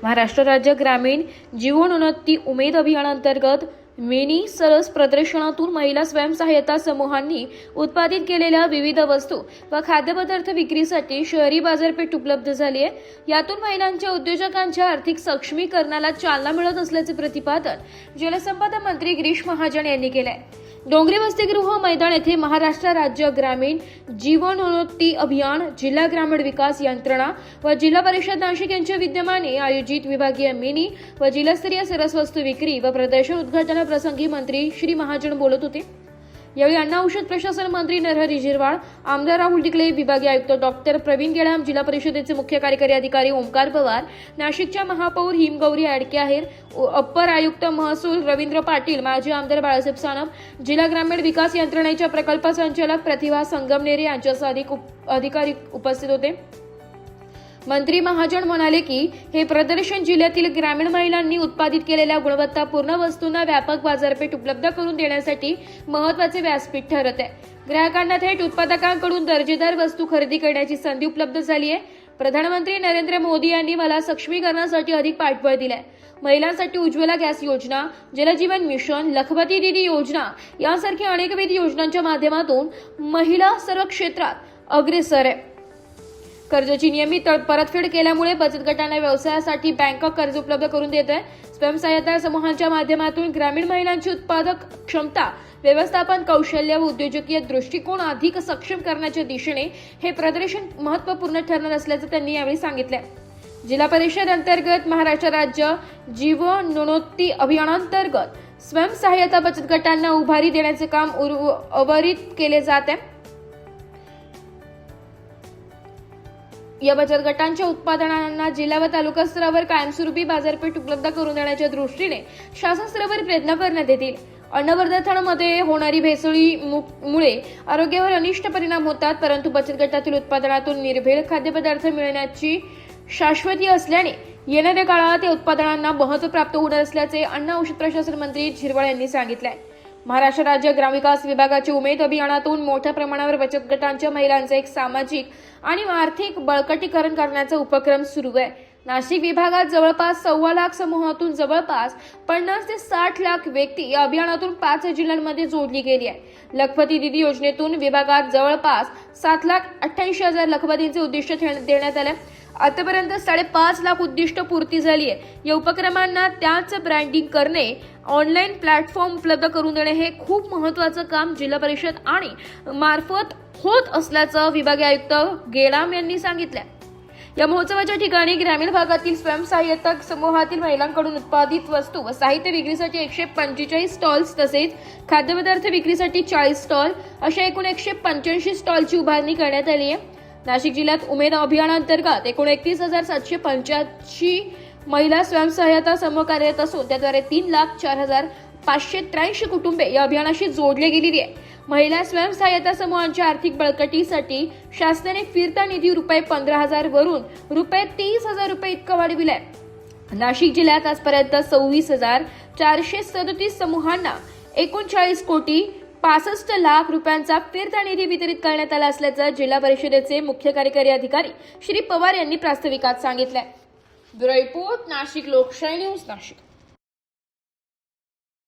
महाराष्ट्र राज्य ग्रामीण जीवनोन्नती उमेद अभियानांतर्गत मिनी सरस प्रदर्शनातून महिला स्वयंसहायता समूहांनी उत्पादित केलेल्या विविध वस्तू व खाद्यपदार्थ विक्रीसाठी शहरी बाजारपेठ उपलब्ध झाली आहे। यातून महिलांच्या उद्योजकांच्या आर्थिक सक्षमीकरणाला चालना मिळत असल्याचे प्रतिपादन जलसंपदा मंत्री गिरीश महाजन यांनी केले आहे। डोंगरी वसतिगृह मैदान येथे महाराष्ट्र राज्य ग्रामीण जीवनोन्नती अभियान, जिल्हा ग्रामीण विकास यंत्रणा व जिल्हा परिषद नाशिक यांच्या विद्यमाने आयोजित विभागीय मिनी व जिल्हास्तरीय सरस वस्तू विक्री व प्रदर्शन उद्घाटनाप्रसंगी मंत्री श्री महाजन बोलत होते। यावेळी अन्न औषध प्रशासन मंत्री नरहरी झिरवाळ, आमदार राहुल टिकले, विभागीय आयुक्त डॉक्टर प्रवीण गेडाम, जिल्हा परिषदेचे मुख्य कार्यकारी अधिकारी ओमकार पवार, नाशिकच्या महापौर हिमगौरी आडके आहेर, अप्पर आयुक्त महसूल रवींद्र पाटील, माजी आमदार बाळासाहेब सानप, जिल्हा ग्रामीण विकास यंत्रणेच्या प्रकल्प संचालक प्रतिभा संगमनेरे यांच्यासह अधिकारी उपस्थित होते। मंत्री महाजन म्हणाले की हे प्रदर्शन जिल्ह्यातील ग्रामीण महिलांनी उत्पादित केलेल्या गुणवत्तापूर्ण वस्तूंना व्यापक बाजारपेठ उपलब्ध करून देण्यासाठी महत्त्वाचे व्यासपीठ ठरत आहे। ग्राहकांना थेट उत्पादकांकडून दर्जेदार वस्तू खरेदी करण्याची संधी उपलब्ध झाली आहे। प्रधानमंत्री नरेंद्र मोदी यांनी मला सक्षमीकरणासाठी अधिक पाठबळ दिले आहे। महिलांसाठी उज्ज्वला गॅस योजना, जलजीवन मिशन, लखपती दीदी योजना यासारख्या अनेकविध योजनांच्या माध्यमातून महिला सर्व क्षेत्रात अग्रेसर आहे। कर्जाची नियमित परतफेड केल्यामुळे बचत गटांना व्यवसायासाठी बँक कर्ज उपलब्ध करून देत आहे। स्वयंसहायता समूहांच्या माध्यमातून ग्रामीण महिलांची उत्पादक क्षमता, व्यवस्थापन कौशल्य व उद्योजकीय दृष्टिकोन अधिक सक्षम करण्याच्या दिशेने हे प्रदर्शन महत्त्वपूर्ण ठरणार असल्याचं त्यांनी यावेळी सांगितलं। जिल्हा परिषद अंतर्गत महाराष्ट्र राज्य जीवनोन्नती अभियानांतर्गत स्वयंसहायता बचत गटांना उभारी देण्याचे काम उर्वरित केले जात आहे। या बचत गटांच्या उत्पादनांना जिल्हा व तालुका स्तरावर कायमस्वरूपी बाजारपेठ उपलब्ध करून देण्याच्या दृष्टीने शासन स्तरावर प्रयत्न करण्यात येतील। अन्न पदार्थांमध्ये होणारी भेसळीमुळे आरोग्यावर अनिष्ट परिणाम होतात, परंतु बचत गटातील उत्पादनातून निर्भेळ खाद्यपदार्थ मिळण्याची शाश्वती असल्याने येणाऱ्या काळात या उत्पादनांना महत्त्व प्राप्त होणार असल्याचे अन्न औषध प्रशासन मंत्री झिरवाळ यांनी सांगितले। महाराष्ट्र राज्य ग्रामविकास विभागाच्या उमेद अभियानातून मोठ्या प्रमाणावर बचत गटांच्या महिलांचे एक सामाजिक आणि आर्थिक बळकटीकरण करण्याचा उपक्रम सुरू आहे। नाशिक विभागात जवळपास 1.25 लाख समूहातून जवळपास 50 ते 60 लाख व्यक्ती या अभियानातून 5 जिल्ह्यांमध्ये जोडली गेली आहे। लखपती दीदी योजनेतून विभागात जवळपास 7,88,000 लखपतींचे उद्दिष्ट देण्यात आले। आतापर्यंत 5.5 लाख उद्दिष्ट पूर्ती झाली आहे। या उपक्रमांना त्याच ब्रँडिंग करणे, ऑनलाईन प्लॅटफॉर्म उपलब्ध करून देणे हे खूप महत्त्वाचं काम जिल्हा परिषद आणि मार्फत होत असल्याचं विभागीय आयुक्त गेडाम यांनी सांगितलं। या महोत्सवाच्या ठिकाणी ग्रामीण भागातील स्वयंसहायता समूहातील महिलांकडून उत्पादित वस्तू व साहित्य विक्रीसाठी 145 स्टॉल्स तसेच खाद्यपदार्थ विक्रीसाठी 40 स्टॉल अशा एकूण 185 स्टॉलची उभारणी करण्यात आली आहे। नाशिक जिल्ह्यात उमेद अभियानांतर्गत एकूण 31,785 महिला स्वयंसहायता समूह कार्यरत असून त्याद्वारे 3,04,583 कुटुंबे या अभियानाशी जोडले गेलेली आहे। महिला स्वयंसहायता समूहांच्या आर्थिक बळकटीसाठी शासनाने फिरता निधी ₹15,000 वरून ₹30,000 इतका वाढविलाय। नाशिक जिल्ह्यात आजपर्यंत 26,437 समूहांना 39 कोटी 65 लाख रुपयांचा फिरता निधी वितरित करण्यात आला असल्याचं जिल्हा परिषदेचे मुख्य कार्यकारी अधिकारी श्री पवार यांनी प्रास्ताविकात सांगितलंय। ब्युरो रिपोर्ट, नाशिक लोकशाही न्यूज, नाशिक।